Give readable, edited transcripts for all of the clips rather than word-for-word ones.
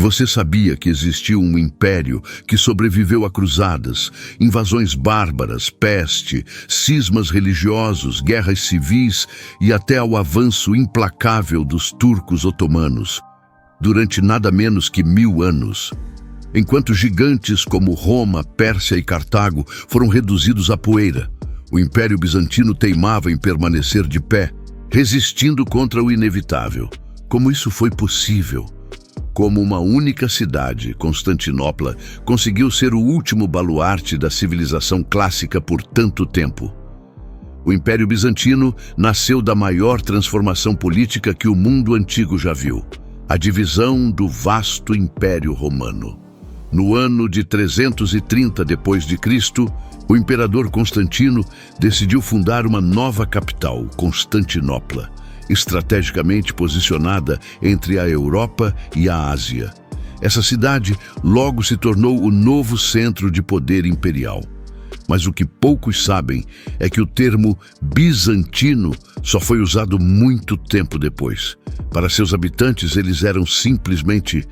Você sabia que existia um império que sobreviveu a cruzadas, invasões bárbaras, peste, cismas religiosos, guerras civis e até ao avanço implacável dos turcos otomanos, durante nada menos que 1000 anos. Enquanto gigantes como Roma, Pérsia e Cartago foram reduzidos a poeira, o Império Bizantino teimava em permanecer de pé, resistindo contra o inevitável. Como isso foi possível? Como uma única cidade, Constantinopla, conseguiu ser o último baluarte da civilização clássica por tanto tempo. O Império Bizantino nasceu da maior transformação política que o mundo antigo já viu: a divisão do vasto Império Romano. No ano de 330 d.C., o imperador Constantino decidiu fundar uma nova capital, Constantinopla, estrategicamente posicionada entre a Europa e a Ásia. Essa cidade logo se tornou o novo centro de poder imperial. Mas o que poucos sabem é que o termo bizantino só foi usado muito tempo depois. Para seus habitantes, eles eram simplesmente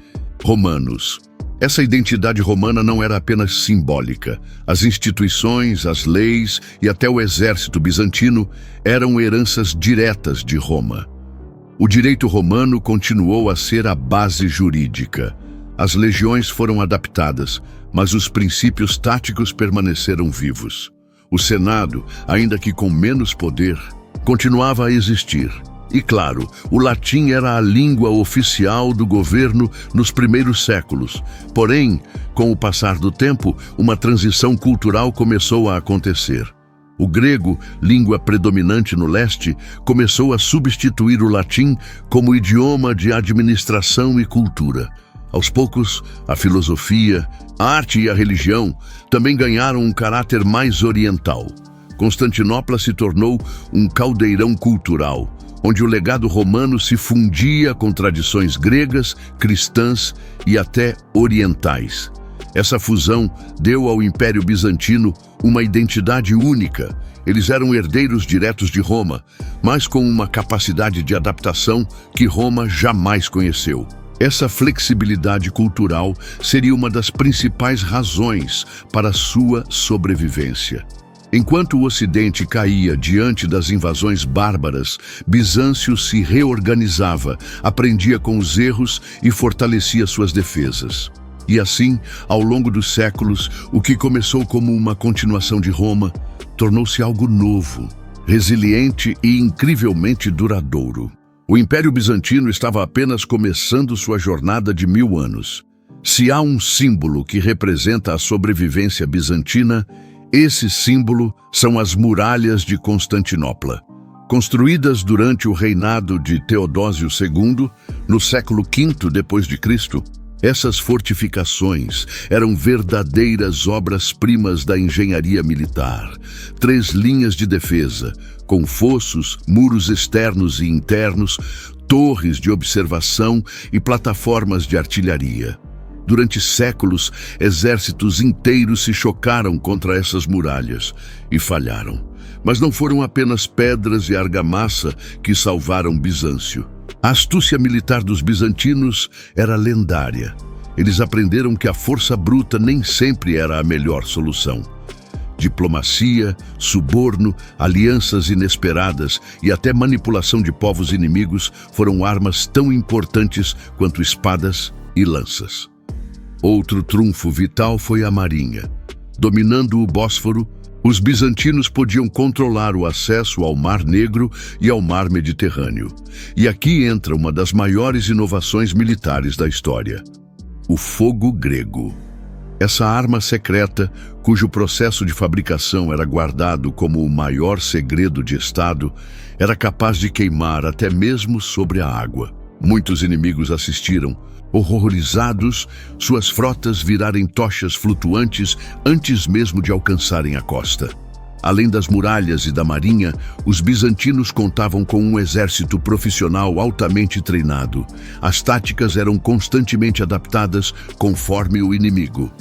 romanos. Essa identidade romana não era apenas simbólica. As instituições, as leis e até o exército bizantino eram heranças diretas de Roma. O direito romano continuou a ser a base jurídica. As legiões foram adaptadas, mas os princípios táticos permaneceram vivos. O Senado, ainda que com menos poder, continuava a existir. E claro, o latim era a língua oficial do governo nos primeiros séculos. Porém, com o passar do tempo, uma transição cultural começou a acontecer. O grego, língua predominante no leste, começou a substituir o latim como idioma de administração e cultura. Aos poucos, a filosofia, a arte e a religião também ganharam um caráter mais oriental. Constantinopla se tornou um caldeirão cultural, onde o legado romano se fundia com tradições gregas, cristãs e até orientais. Essa fusão deu ao Império Bizantino uma identidade única. Eles eram herdeiros diretos de Roma, mas com uma capacidade de adaptação que Roma jamais conheceu. Essa flexibilidade cultural seria uma das principais razões para sua sobrevivência. Enquanto o Ocidente caía diante das invasões bárbaras, Bizâncio se reorganizava, aprendia com os erros e fortalecia suas defesas. E assim, ao longo dos séculos, o que começou como uma continuação de Roma, tornou-se algo novo, resiliente e incrivelmente duradouro. O Império Bizantino estava apenas começando sua jornada de 1000 anos. Se há um símbolo que representa a sobrevivência bizantina, esse símbolo são as muralhas de Constantinopla. Construídas durante o reinado de Teodósio II, no século V d.C., essas fortificações eram verdadeiras obras-primas da engenharia militar. 3 linhas de defesa, com fossos, muros externos e internos, torres de observação e plataformas de artilharia. Durante séculos, exércitos inteiros se chocaram contra essas muralhas e falharam. Mas não foram apenas pedras e argamassa que salvaram Bizâncio. A astúcia militar dos bizantinos era lendária. Eles aprenderam que a força bruta nem sempre era a melhor solução. Diplomacia, suborno, alianças inesperadas e até manipulação de povos inimigos foram armas tão importantes quanto espadas e lanças. Outro trunfo vital foi a marinha. Dominando o Bósforo, os bizantinos podiam controlar o acesso ao Mar Negro e ao Mar Mediterrâneo. E aqui entra uma das maiores inovações militares da história: o fogo grego. Essa arma secreta, cujo processo de fabricação era guardado como o maior segredo de Estado, era capaz de queimar até mesmo sobre a água. Muitos inimigos assistiram, horrorizados, suas frotas virarem tochas flutuantes antes mesmo de alcançarem a costa. Além das muralhas e da marinha, os bizantinos contavam com um exército profissional altamente treinado. As táticas eram constantemente adaptadas conforme o inimigo.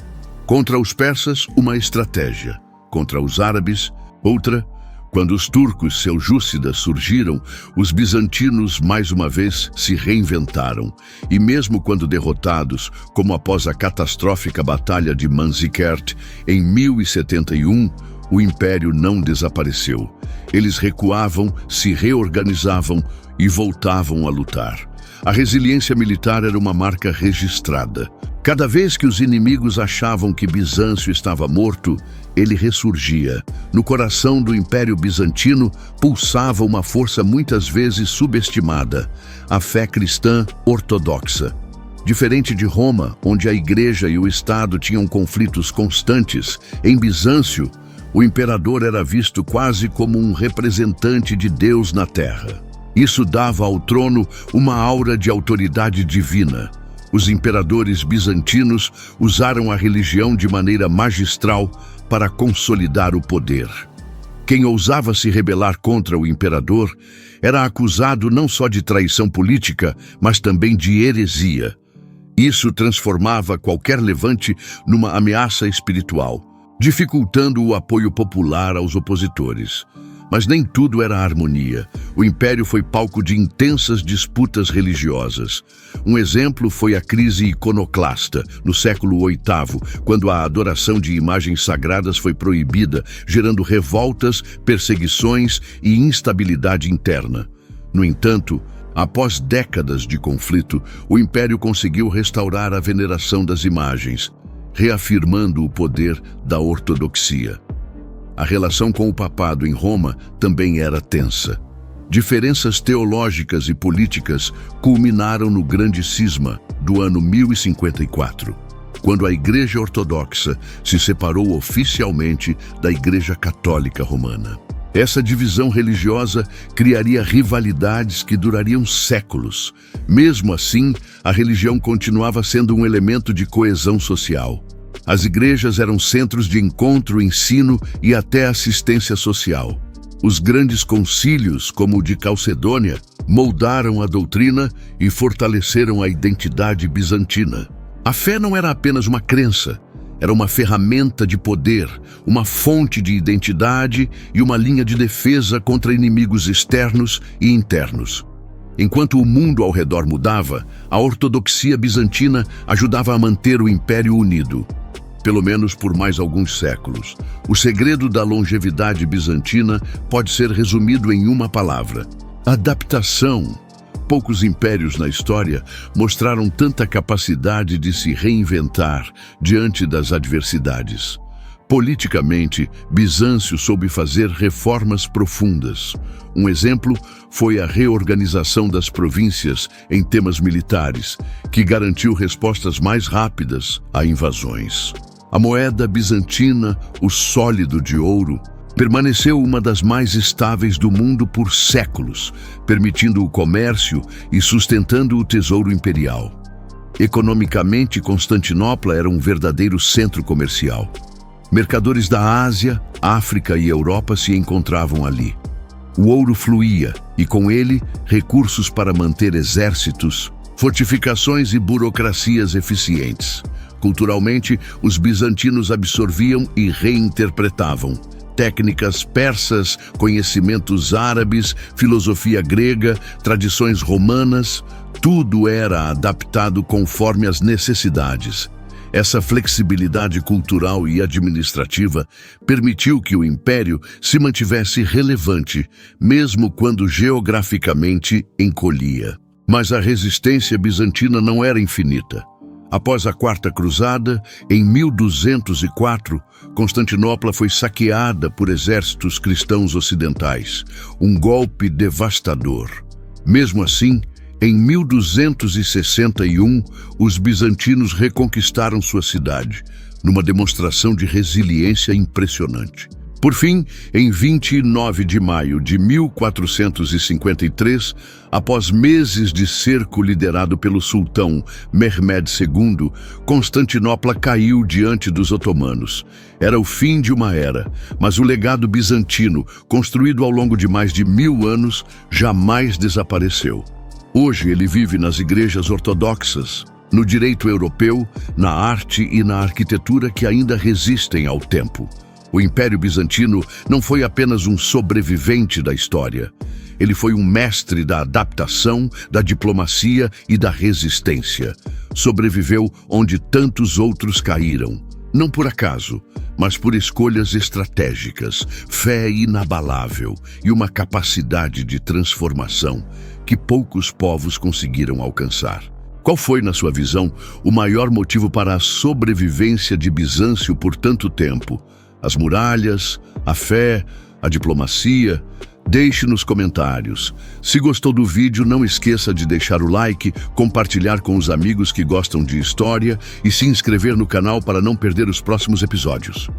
Contra os persas, uma estratégia. Contra os árabes, outra. Quando os turcos seljúcidas surgiram, os bizantinos mais uma vez se reinventaram. E mesmo quando derrotados, como após a catastrófica Batalha de Manzikert em 1071, o império não desapareceu. Eles recuavam, se reorganizavam e voltavam a lutar. A resiliência militar era uma marca registrada. Cada vez que os inimigos achavam que Bizâncio estava morto, ele ressurgia. No coração do Império Bizantino pulsava uma força muitas vezes subestimada: a fé cristã ortodoxa. Diferente de Roma, onde a Igreja e o Estado tinham conflitos constantes, em Bizâncio, o imperador era visto quase como um representante de Deus na terra. Isso dava ao trono uma aura de autoridade divina. Os imperadores bizantinos usaram a religião de maneira magistral para consolidar o poder. Quem ousava se rebelar contra o imperador era acusado não só de traição política, mas também de heresia. Isso transformava qualquer levante numa ameaça espiritual, dificultando o apoio popular aos opositores. Mas nem tudo era harmonia. O império foi palco de intensas disputas religiosas. Um exemplo foi a crise iconoclasta, no século VIII, quando a adoração de imagens sagradas foi proibida, gerando revoltas, perseguições e instabilidade interna. No entanto, após décadas de conflito, o império conseguiu restaurar a veneração das imagens, reafirmando o poder da ortodoxia. A relação com o papado em Roma também era tensa. Diferenças teológicas e políticas culminaram no Grande Cisma do ano 1054, quando a Igreja Ortodoxa se separou oficialmente da Igreja Católica Romana. Essa divisão religiosa criaria rivalidades que durariam séculos. Mesmo assim, a religião continuava sendo um elemento de coesão social. As igrejas eram centros de encontro, ensino e até assistência social. Os grandes concílios, como o de Calcedônia, moldaram a doutrina e fortaleceram a identidade bizantina. A fé não era apenas uma crença, era uma ferramenta de poder, uma fonte de identidade e uma linha de defesa contra inimigos externos e internos. Enquanto o mundo ao redor mudava, a ortodoxia bizantina ajudava a manter o império unido. Pelo menos por mais alguns séculos. O segredo da longevidade bizantina pode ser resumido em uma palavra: adaptação. Poucos impérios na história mostraram tanta capacidade de se reinventar diante das adversidades. Politicamente, Bizâncio soube fazer reformas profundas. Um exemplo foi a reorganização das províncias em temas militares, que garantiu respostas mais rápidas a invasões. A moeda bizantina, o sólido de ouro, permaneceu uma das mais estáveis do mundo por séculos, permitindo o comércio e sustentando o tesouro imperial. Economicamente, Constantinopla era um verdadeiro centro comercial. Mercadores da Ásia, África e Europa se encontravam ali. O ouro fluía e, com ele, recursos para manter exércitos, fortificações e burocracias eficientes. Culturalmente, os bizantinos absorviam e reinterpretavam técnicas persas, conhecimentos árabes, filosofia grega, tradições romanas. Tudo era adaptado conforme as necessidades. Essa flexibilidade cultural e administrativa permitiu que o império se mantivesse relevante, mesmo quando geograficamente encolhia. Mas a resistência bizantina não era infinita. Após a Quarta Cruzada, em 1204, Constantinopla foi saqueada por exércitos cristãos ocidentais, um golpe devastador. Mesmo assim, em 1261, os bizantinos reconquistaram sua cidade, numa demonstração de resiliência impressionante. Por fim, em 29 de maio de 1453, após meses de cerco liderado pelo sultão Mehmed II, Constantinopla caiu diante dos otomanos. Era o fim de uma era, mas o legado bizantino, construído ao longo de mais de 1000 anos, jamais desapareceu. Hoje ele vive nas igrejas ortodoxas, no direito europeu, na arte e na arquitetura que ainda resistem ao tempo. O Império Bizantino não foi apenas um sobrevivente da história. Ele foi um mestre da adaptação, da diplomacia e da resistência. Sobreviveu onde tantos outros caíram. Não por acaso, mas por escolhas estratégicas, fé inabalável e uma capacidade de transformação que poucos povos conseguiram alcançar. Qual foi, na sua visão, o maior motivo para a sobrevivência de Bizâncio por tanto tempo? As muralhas, a fé, a diplomacia? Deixe nos comentários. Se gostou do vídeo, não esqueça de deixar o like, compartilhar com os amigos que gostam de história e se inscrever no canal para não perder os próximos episódios.